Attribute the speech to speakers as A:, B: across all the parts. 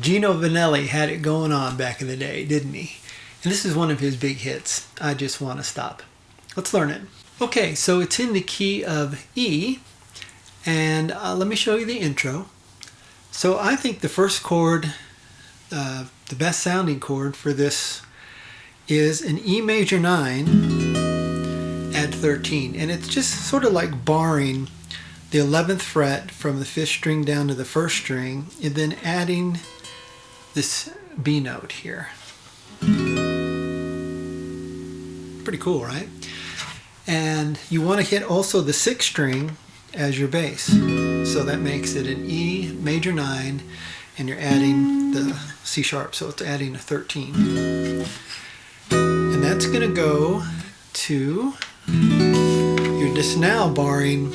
A: GINO VANELLI had it going on back in the day, didn't he? And this is one of his big hits, I Just Wanna Stop. Let's learn it. Okay, so it's in the key of E, and let me show you the intro. So I think the first chord, the best sounding chord for this is an E major 9 at 13, and it's just sort of like barring the 11th fret from the 5th string down to the 1st string, and then adding this B note here. Pretty cool, right? And you want to hit also the 6th string as your bass. So that makes it an E major 9, and you're adding the C sharp, so it's adding a 13. And that's going to go to, you're just now barring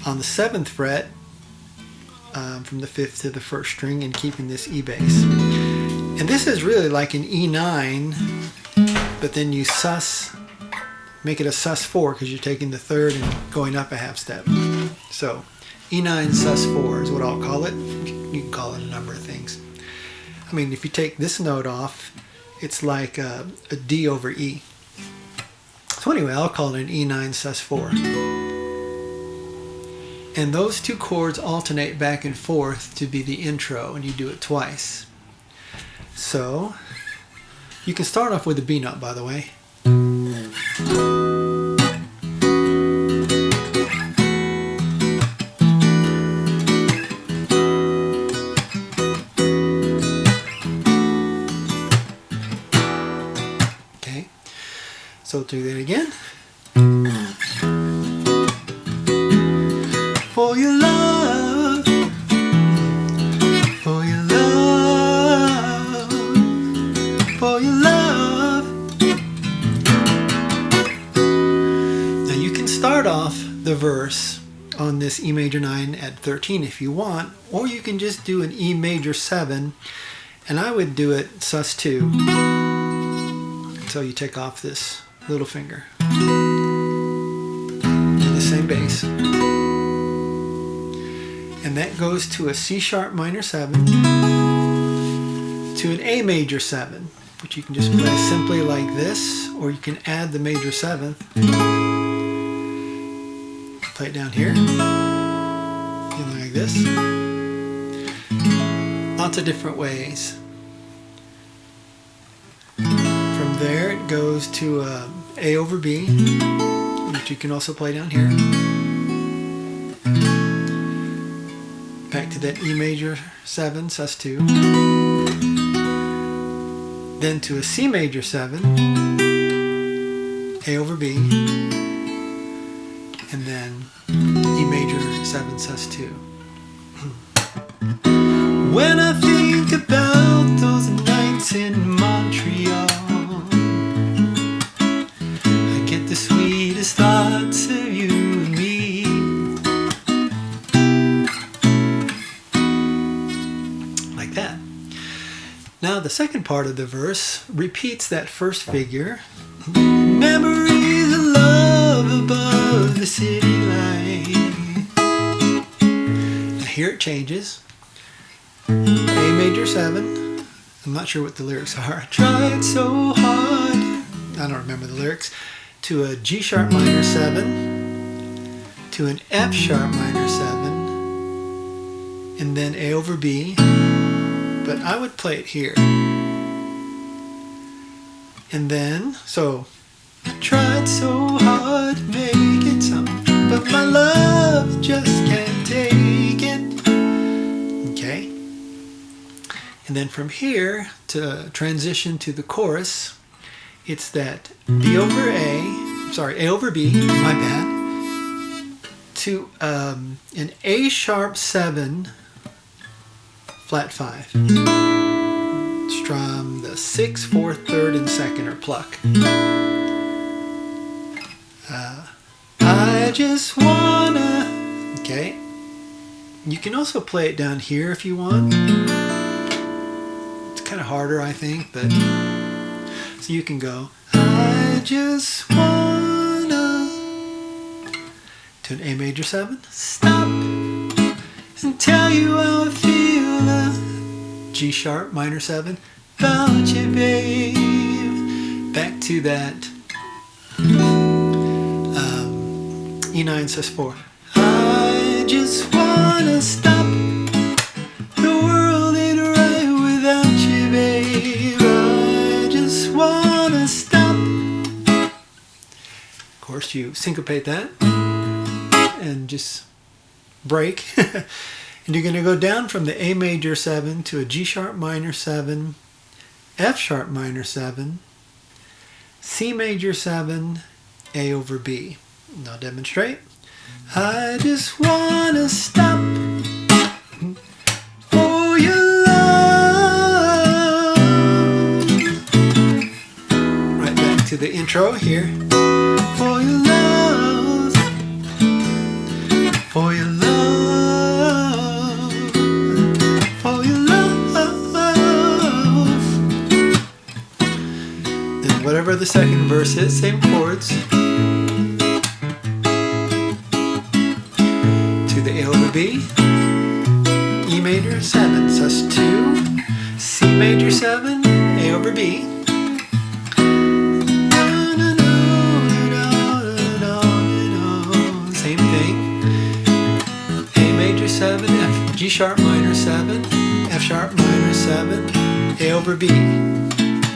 A: on the 7th fret from the 5th to the 1st string and keeping this E bass. And this is really like an E9, but then you make it a sus4 because you're taking the 3rd and going up a half step. So E9 sus4 is what I'll call it. You can call it a number of things. I mean, if you take this note off, it's like a D over E. So anyway, I'll call it an E9 sus4. And those two chords alternate back and forth to be the intro, and you do it twice. So you can start off with a B note, by the way. Okay, so do that again. For your love, for your love, for your love. Now you can start off the verse on this E major 9 at 13 if you want, or you can just do an E major 7, and I would do it sus2. So you take off this little finger. And the same bass. And that goes to a C sharp minor 7, to an A major 7, which you can just play simply like this, or you can add the major 7th. Play it down here, like this. Lots of different ways. From there it goes to A over B, which you can also play down here. Back to that E major 7, sus2. Then to a C major 7, A over B, and then E major 7, sus2. When I think about those nights in Montreal, I get the sweetest thoughts of you and me. That. Now the second part of the verse repeats that first figure. Memories of love above the city light. Now here it changes. A major 7. I'm not sure what the lyrics are. I tried so hard. I don't remember the lyrics. To a G sharp minor 7. To an F sharp minor 7. And then A over B. But I would play it here. And then, so, I tried so hard to make it something, but my love just can't take it. Okay? And then from here, to transition to the chorus, it's that B over A, sorry, A over B, my bad, to an A sharp 7, flat 5. Strum the 6th, 4th, 3rd, and 2nd, or pluck. I just wanna. Okay. You can also play it down here if you want. It's kind of harder, I think, but so you can go. I just wanna. To an A major 7. Stop and tell you how I feel. G sharp minor 7, about you, babe. Back to that E9 sus4. I just wanna stop. The world ain't right without you, babe. I just wanna stop. Of course, you syncopate that and just break. And you're going to go down from the A major 7 to a G sharp minor 7, F sharp minor 7, C major 7, A over B. And I'll demonstrate. I just want to stop for your love. Right back to the intro here. For your love. For your love. Whatever the second verse is, same chords. To the A over B, E major 7, sus2, C major 7, A over B. Same thing. A major 7, F, G sharp minor 7, F sharp minor 7, A over B.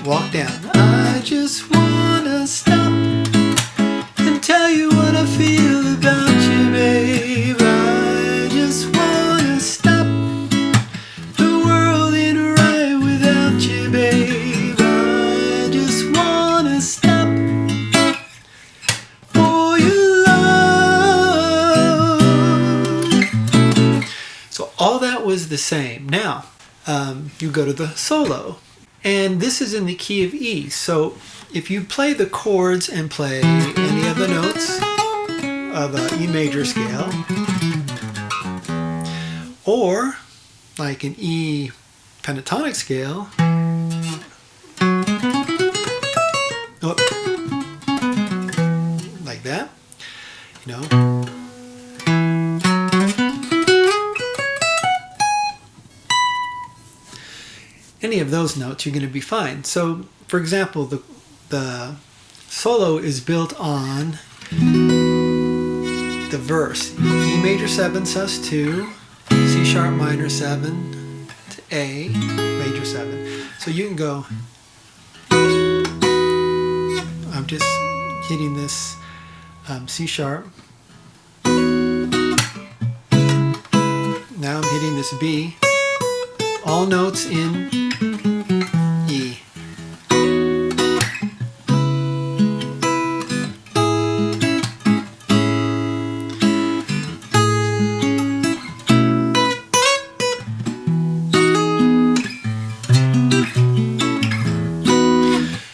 A: Walk down. I just wanna stop and tell you what I feel about you, babe. I just wanna stop. The world ain't right without you, babe. I just wanna stop for your love. So all that was the same. Now, you go to the solo. And this is in the key of E. So if you play the chords and play any of the notes of an E major scale, or like an E pentatonic scale, like that, you know. Any of those notes, you're going to be fine. So, for example, the solo is built on the verse. E major 7, sus2, C sharp minor 7 to A major 7. So you can go, I'm just hitting this C sharp. Now I'm hitting this B. All notes in E.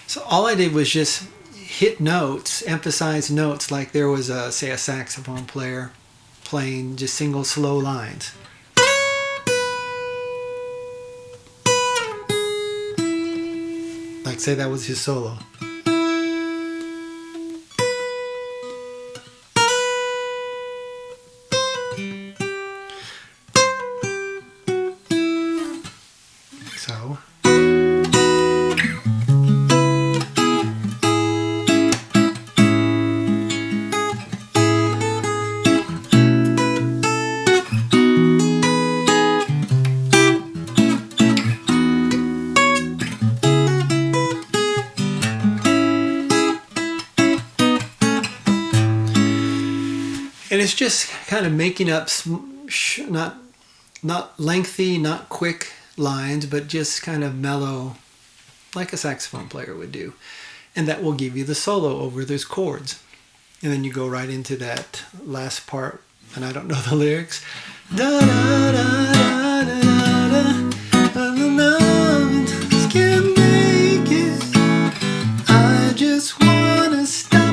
A: So all I did was just hit notes, emphasize notes like there was a, say, a saxophone player playing just single slow lines. Like, say that was his solo. So. And it's just kind of making up not lengthy, not quick lines, but just kind of mellow, like a saxophone player would do. And that will give you the solo over those chords. And then you go right into that last part, and I don't know the lyrics. Da, da, da, da, da, da, da, can't make it. I just wanna stop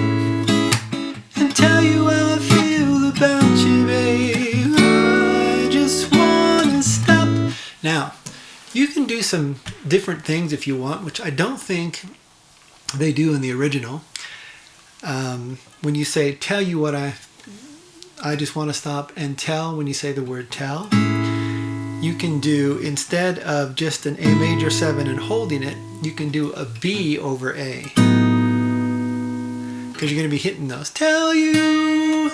A: and tell you how I feel about you, babe. I just wanna stop. Now, you can do some different things if you want, which I don't think they do in the original. When you say, tell you what I just want to stop, and tell, when you say the word tell, you can do, instead of just an A major 7 and holding it, you can do a B over A. Because you're going to be hitting those. Tell you.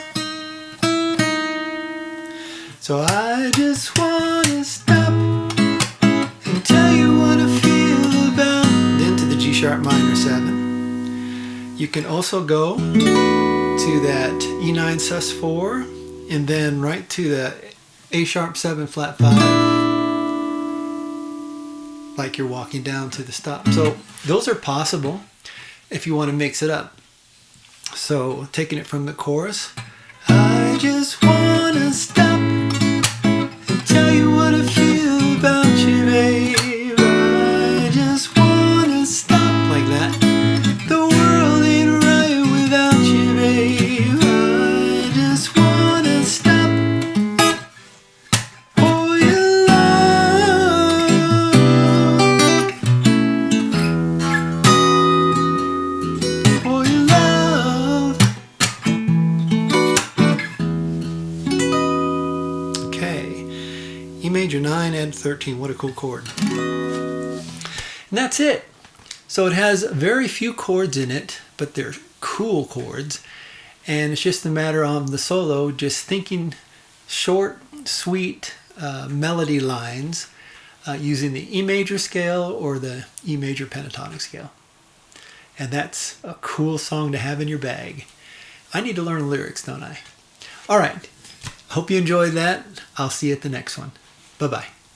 A: So I just want to stop and tell you what I feel about. Then to the G sharp minor 7. You can also go to that E9 sus4 and then right to the A sharp 7 flat 5, like you're walking down to the stop. So those are possible if you want to mix it up. So taking it from the chorus, I just want to stop and tell you what I feel about you, babe. I just want to stop, like that. The world ain't right without you, babe. I just want to stop for your love. For your love. Okay, E major 9 and 13, what a cool chord. And that's it. So it has very few chords in it, but they're cool chords. And it's just a matter of the solo, just thinking short, sweet melody lines using the E major scale or the E major pentatonic scale. And that's a cool song to have in your bag. I need to learn the lyrics, don't I? All right. Hope you enjoyed that. I'll see you at the next one. Bye-bye.